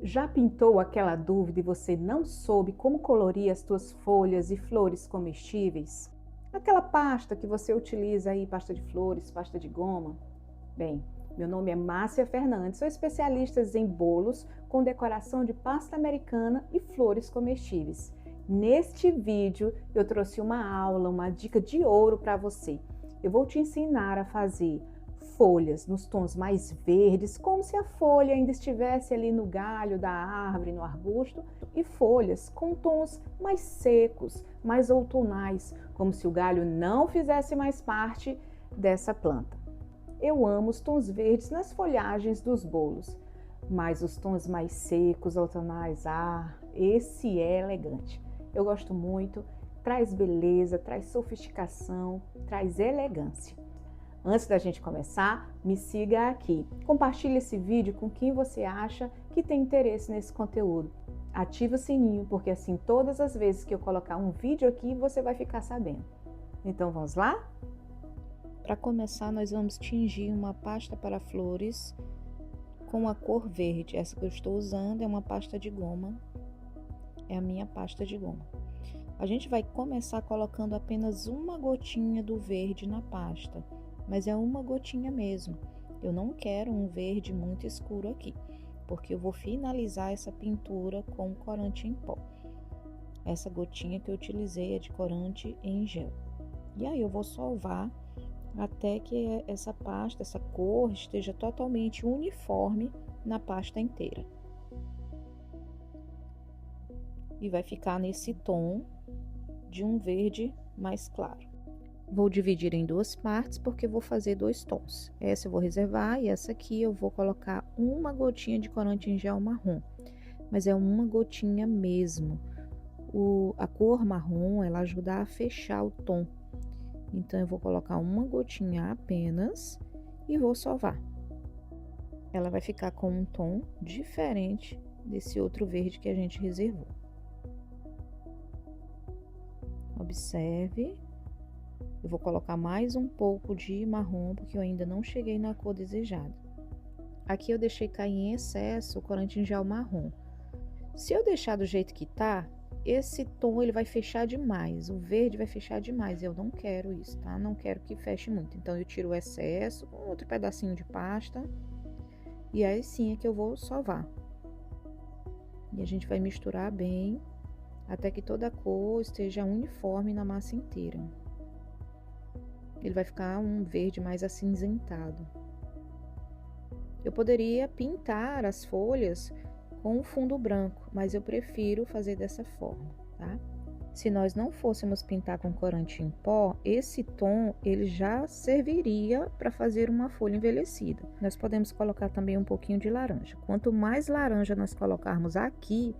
Já pintou aquela dúvida e você não soube como colorir as suas folhas e flores comestíveis? Aquela pasta que você utiliza aí, pasta de flores, pasta de goma? Bem, meu nome é Márcia Fernandes, sou especialista em bolos com decoração de pasta americana e flores comestíveis. Neste vídeo eu trouxe uma aula, uma dica de ouro para você. Eu vou te ensinar a fazer folhas nos tons mais verdes, como se a folha ainda estivesse ali no galho da árvore, no arbusto, e folhas com tons mais secos, mais outonais, como se o galho não fizesse mais parte dessa planta. Eu amo os tons verdes nas folhagens dos bolos, mas os tons mais secos, outonais, esse é elegante. Eu gosto muito, traz beleza, traz sofisticação, traz elegância. Antes da gente começar, me siga aqui. Compartilhe esse vídeo com quem você acha que tem interesse nesse conteúdo. Ative o sininho, porque assim todas as vezes que eu colocar um vídeo aqui, você vai ficar sabendo. Então vamos lá? Para começar, nós vamos tingir uma pasta para flores com a cor verde. Essa que eu estou usando é uma pasta de goma, é a minha pasta de goma. A gente vai começar colocando apenas uma gotinha do verde na pasta, mas é uma gotinha mesmo. Eu não quero um verde muito escuro aqui, porque eu vou finalizar essa pintura com corante em pó. Essa gotinha que eu utilizei é de corante em gel. E aí eu vou sovar até que essa pasta, essa cor esteja totalmente uniforme na pasta inteira. E vai ficar nesse tom de um verde mais claro. Vou dividir em duas partes porque vou fazer dois tons. Essa eu vou reservar e essa aqui eu vou colocar uma gotinha de corante em gel marrom. Mas é uma gotinha mesmo. A cor marrom, ela ajuda a fechar o tom. Então, eu vou colocar uma gotinha apenas e vou sovar. Ela vai ficar com um tom diferente desse outro verde que a gente reservou. Observe. Eu vou colocar mais um pouco de marrom, porque eu ainda não cheguei na cor desejada. Aqui eu deixei cair em excesso o corante em gel marrom. Se eu deixar do jeito que tá, esse tom ele vai fechar demais, o verde vai fechar demais, eu não quero isso, tá? Não quero que feche muito, então eu tiro o excesso com outro pedacinho de pasta e aí sim é que eu vou sovar. E a gente vai misturar bem até que toda a cor esteja uniforme na massa inteira. Ele vai ficar um verde mais acinzentado. Eu poderia pintar as folhas com um fundo branco, mas eu prefiro fazer dessa forma, tá? Se nós não fôssemos pintar com corante em pó, esse tom ele já serviria para fazer uma folha envelhecida. Nós podemos colocar também um pouquinho de laranja. Quanto mais laranja nós colocarmos aqui,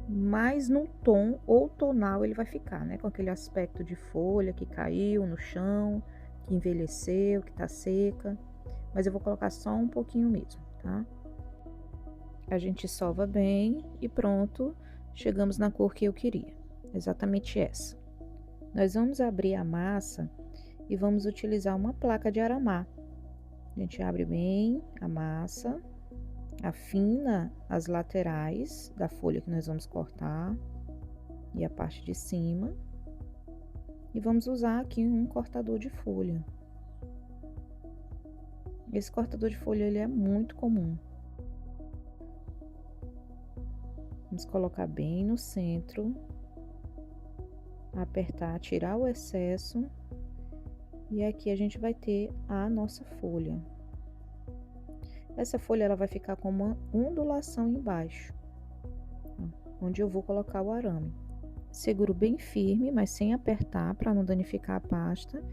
mais no tom outonal ele vai ficar, né? Com aquele aspecto de folha que caiu no chão, que envelheceu, que tá seca. Mas eu vou colocar só um pouquinho mesmo, tá? A gente sova bem e pronto, chegamos na cor que eu queria, exatamente essa. Nós vamos abrir a massa e vamos utilizar uma placa de aramar. A gente abre bem a massa, afina as laterais da folha que nós vamos cortar e a parte de cima. E vamos usar aqui um cortador de folha. Esse cortador de folha ele é muito comum. Vamos colocar bem no centro, apertar, tirar o excesso e aqui a gente vai ter a nossa folha. Essa folha ela vai ficar com uma ondulação embaixo, onde eu vou colocar o arame. Seguro bem firme, mas sem apertar para não danificar a pasta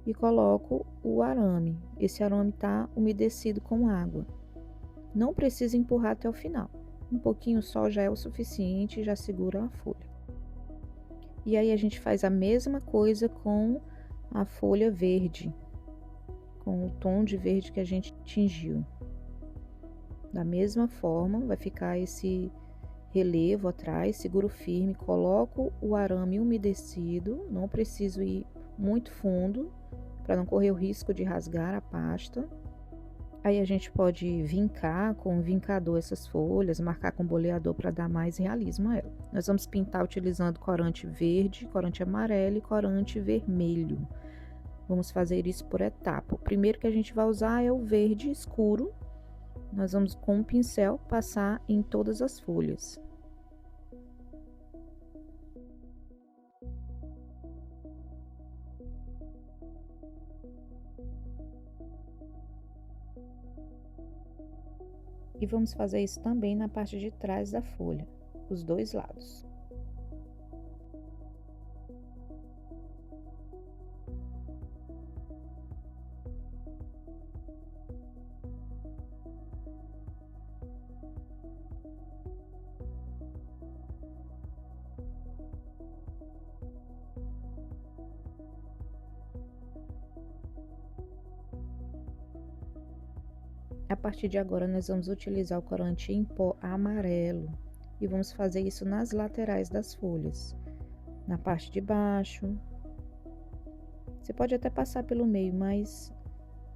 e coloco o arame. Esse arame está umedecido com água. Não precisa empurrar até o final. Um pouquinho só já é o suficiente, já segura a folha. E aí a gente faz a mesma coisa com a folha verde, com o tom de verde que a gente tingiu. Da mesma forma, vai ficar esse relevo atrás, seguro firme, coloco o arame umedecido, não preciso ir muito fundo, para não correr o risco de rasgar a pasta. Aí a gente pode vincar com um vincador essas folhas, marcar com boleador para dar mais realismo a ela. Nós vamos pintar utilizando corante verde, corante amarelo e corante vermelho. Vamos fazer isso por etapa. O primeiro que a gente vai usar é o verde escuro. Nós vamos com um pincel passar em todas as folhas. E vamos fazer isso também na parte de trás da folha, os dois lados. A partir de agora, nós vamos utilizar o corante em pó amarelo e vamos fazer isso nas laterais das folhas, na parte de baixo. Você pode até passar pelo meio, mas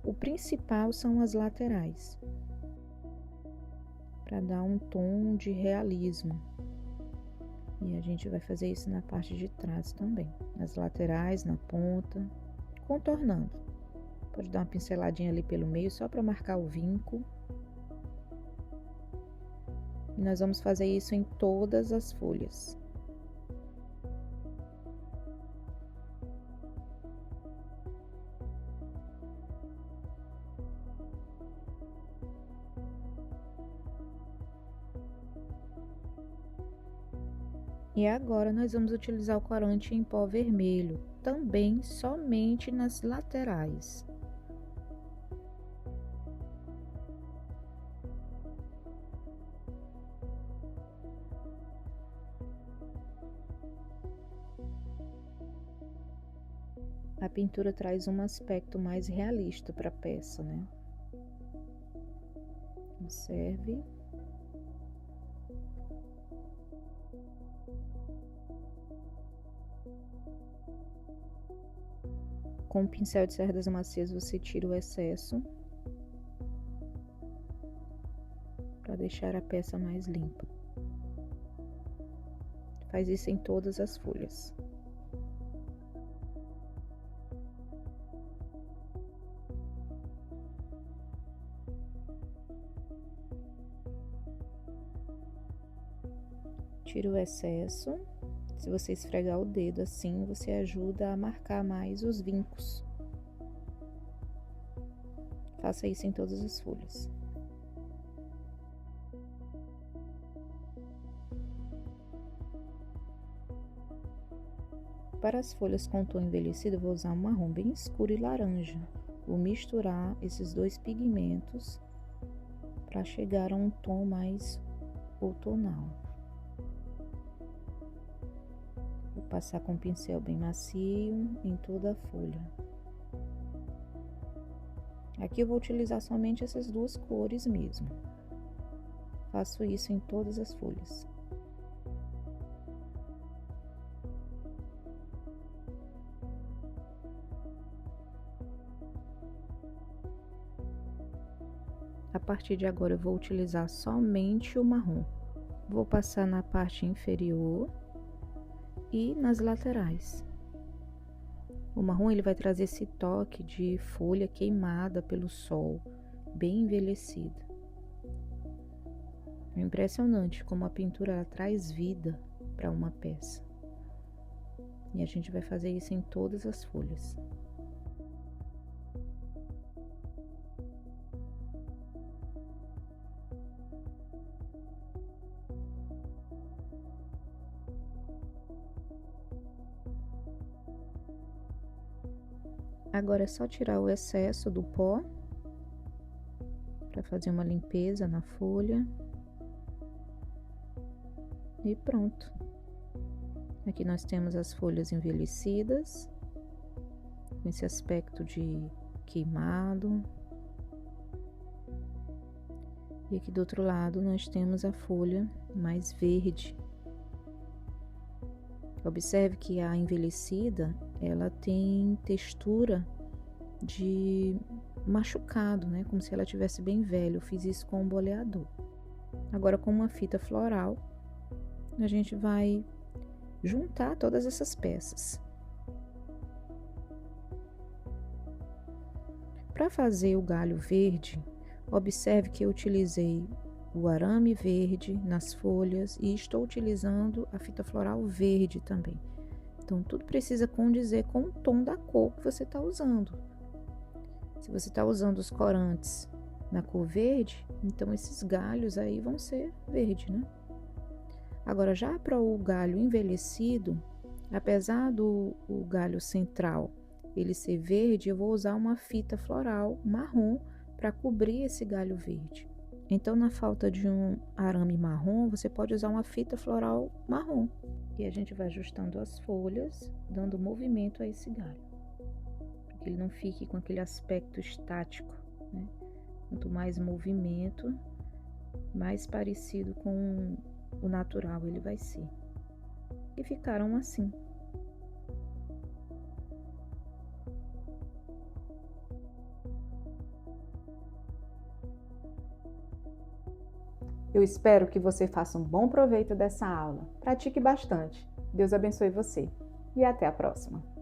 o principal são as laterais, para dar um tom de realismo. E a gente vai fazer isso na parte de trás também, nas laterais, na ponta, contornando. Pode dar uma pinceladinha ali pelo meio, só para marcar o vinco. E nós vamos fazer isso em todas as folhas. E agora nós vamos utilizar o corante em pó vermelho, também somente nas laterais. A pintura traz um aspecto mais realista para a peça, né? Observe. Com o pincel de cerdas macias você tira o excesso para deixar a peça mais limpa. Faz isso em todas as folhas. Tira o excesso. Se você esfregar o dedo assim, você ajuda a marcar mais os vincos. Faça isso em todas as folhas. Para as folhas com tom envelhecido, eu vou usar um marrom bem escuro e laranja. Vou misturar esses dois pigmentos para chegar a um tom mais outonal. Vou passar com um pincel bem macio em toda a folha. Aqui eu vou utilizar somente essas duas cores mesmo. Faço isso em todas as folhas. A partir de agora eu vou utilizar somente o marrom. Vou passar na parte inferior e nas laterais. O marrom ele vai trazer esse toque de folha queimada pelo sol, bem envelhecida. É impressionante como a pintura ela traz vida para uma peça. E a gente vai fazer isso em todas as folhas. Agora é só tirar o excesso do pó para fazer uma limpeza na folha. E pronto. Aqui nós temos as folhas envelhecidas, com esse aspecto de queimado. E aqui do outro lado nós temos a folha mais verde. Observe que a envelhecida, ela tem textura de machucado, né? Como se ela tivesse bem velha. Eu fiz isso com um boleador. Agora, com uma fita floral, a gente vai juntar todas essas peças. Para fazer o galho verde, observe que eu utilizei o arame verde nas folhas e estou utilizando a fita floral verde também. Então, tudo precisa condizer com o tom da cor que você está usando. Se você está usando os corantes na cor verde, então esses galhos aí vão ser verde, né? Agora, já para o galho envelhecido, apesar do galho central ele ser verde, eu vou usar uma fita floral marrom para cobrir esse galho verde. Então, na falta de um arame marrom, você pode usar uma fita floral marrom. E a gente vai ajustando as folhas, dando movimento a esse galho, para que ele não fique com aquele aspecto estático, né? Quanto mais movimento, mais parecido com o natural ele vai ser. E ficaram assim. Eu espero que você faça um bom proveito dessa aula. Pratique bastante. Deus abençoe você e até a próxima.